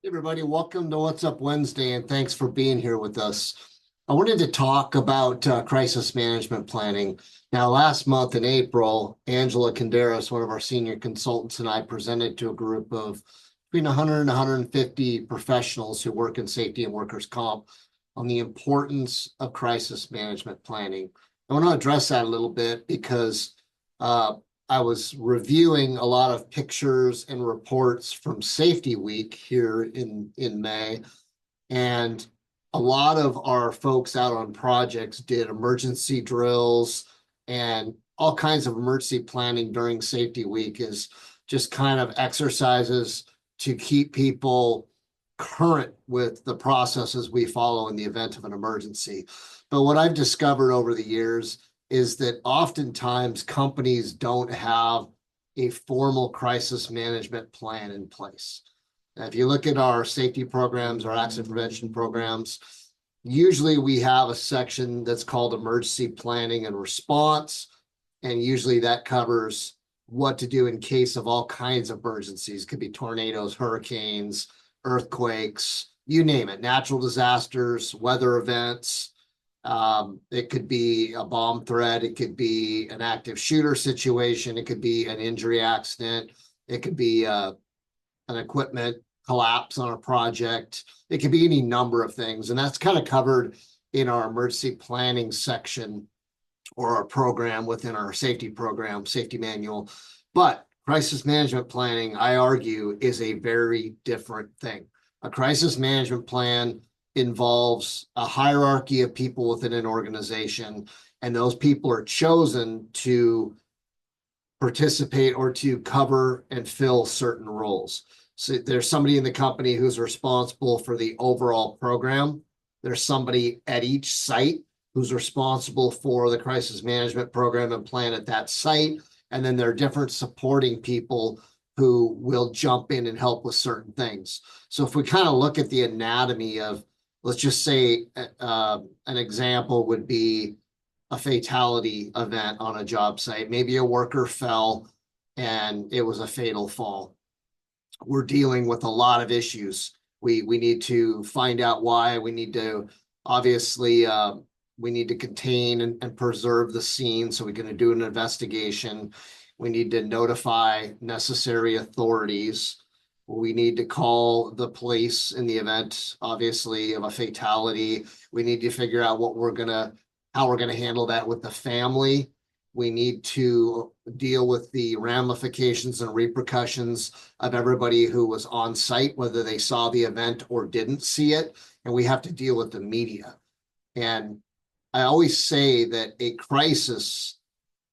Hey everybody, welcome to What's Up Wednesday, and thanks for being here with us. I wanted to talk about crisis management planning. Now, last month in April, Angela Canderas, one of our senior consultants, and I presented to a group of between 100 and 150 professionals who work in safety and workers' comp on the importance of crisis management planning. I want to address that a little bit because uh, I was reviewing a lot of pictures and reports from Safety Week here in May, and a lot of our folks out on projects did emergency drills and all kinds of emergency planning during Safety Week is just kind of exercises to keep people current with the processes we follow in the event of an emergency. But what I've discovered over the years is that oftentimes companies don't have a formal crisis management plan in place. Now, if you look at our safety programs, our accident prevention programs, usually we have a section that's called emergency planning and response. And usually that covers what to do in case of all kinds of emergencies. It could be tornadoes, hurricanes, earthquakes, you name it, natural disasters, weather events. It could be a bomb threat. It could be an active shooter situation. It could be an injury accident. It could be an equipment collapse on a project. It could be any number of things. And that's kind of covered in our emergency planning section or our program within our safety program, safety manual. But crisis management planning, I argue, is a very different thing. A crisis management plan involves a hierarchy of people within an organization, and those people are chosen to participate or to cover and fill certain roles. So there's somebody in the company who's responsible for the overall program. There's somebody at each site who's responsible for the crisis management program and plan at that site. And then there are different supporting people who will jump in and help with certain things. So if we kind of look at the anatomy of, let's just say an example would be a fatality event on a job site. Maybe a worker fell and it was a fatal fall. We're dealing with a lot of issues. We need to find out why. We need to obviously we need to contain and preserve the scene so we can do an investigation. We need to notify necessary authorities. We need to call the police in the event, obviously, of a fatality. We need to figure out how we're gonna handle that with the family. We need to deal with the ramifications and repercussions of everybody who was on site, whether they saw the event or didn't see it. And we have to deal with the media. And I always say that a crisis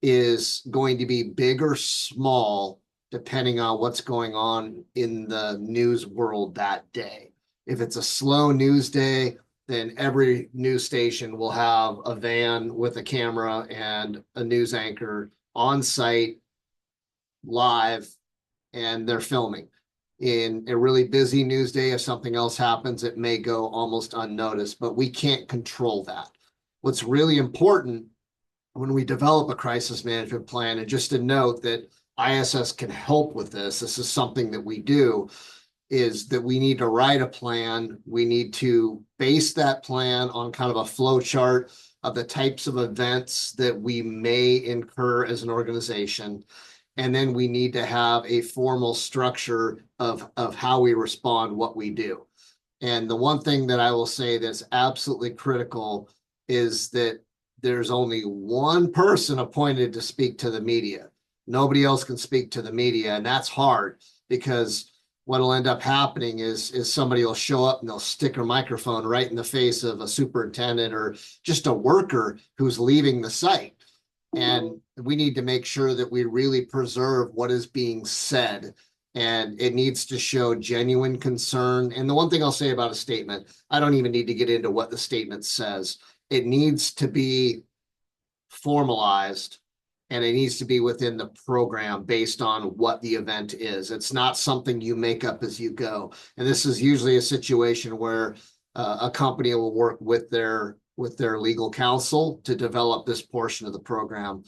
is going to be big or small depending on what's going on in the news world that day. If it's a slow news day, then every news station will have a van with a camera and a news anchor on site, live, and they're filming. In a really busy news day, if something else happens, it may go almost unnoticed, but we can't control that. What's really important when we develop a crisis management plan, and just to note that ISS can help with this is something that we do, is that we need to write a plan. We need to base that plan on kind of a flow chart of the types of events that we may incur as an organization. And then we need to have a formal structure of how we respond, what we do. And the one thing that I will say that's absolutely critical is that there's only one person appointed to speak to the media. Nobody else can speak to the media, and that's hard because what'll end up happening is somebody will show up and they'll stick a microphone right in the face of a superintendent or just a worker who's leaving the site. And we need to make sure that we really preserve what is being said, and it needs to show genuine concern. And the one thing I'll say about a statement, I don't even need to get into what the statement says. It needs to be formalized, and it needs to be within the program based on what the event is. It's not something you make up as you go. And this is usually a situation where a company will work with their legal counsel to develop this portion of the program.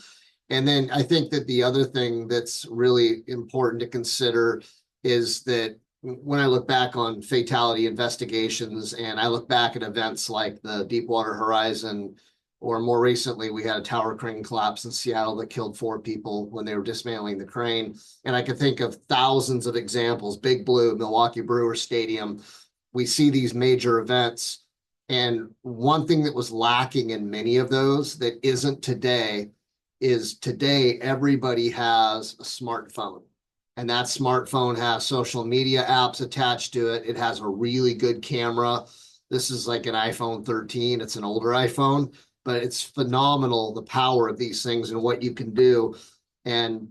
And then I think that the other thing that's really important to consider is that when I look back on fatality investigations and I look back at events like the Deepwater Horizon, or more recently, we had a tower crane collapse in Seattle that killed 4 people when they were dismantling the crane. And I could think of thousands of examples, Big Blue, Milwaukee Brewers Stadium. We see these major events. And one thing that was lacking in many of those that isn't today is today everybody has a smartphone. And that smartphone has social media apps attached to it. It has a really good camera. This is like an iPhone 13. It's an older iPhone, but it's phenomenal, the power of these things and what you can do. And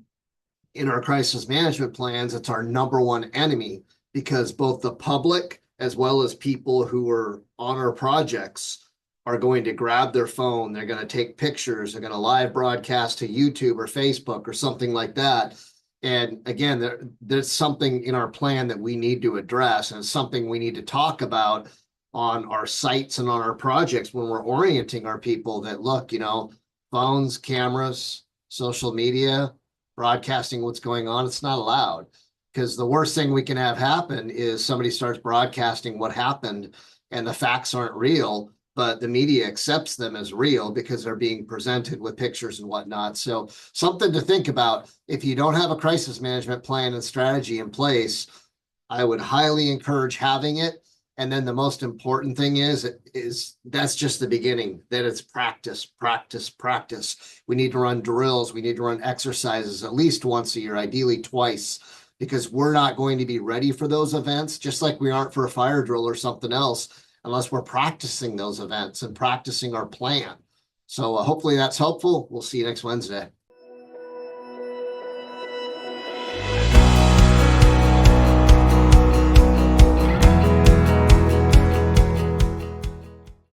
in our crisis management plans, it's our number one enemy because both the public as well as people who are on our projects are going to grab their phone. They're going to take pictures. They're going to live broadcast to YouTube or Facebook or something like that. And again, there's something in our plan that we need to address, and it's something we need to talk about on our sites and on our projects when we're orienting our people that look, phones, cameras, social media, broadcasting what's going on, it's not allowed. Because the worst thing we can have happen is somebody starts broadcasting what happened and the facts aren't real, but the media accepts them as real because they're being presented with pictures and whatnot. So something to think about. If you don't have a crisis management plan and strategy in place, I would highly encourage having it. And then the most important thing is that's just the beginning, that it's practice, practice, practice. We need to run drills. We need to run exercises at least once a year, ideally twice, because we're not going to be ready for those events, just like we aren't for a fire drill or something else, unless we're practicing those events and practicing our plan. So hopefully that's helpful. We'll see you next Wednesday.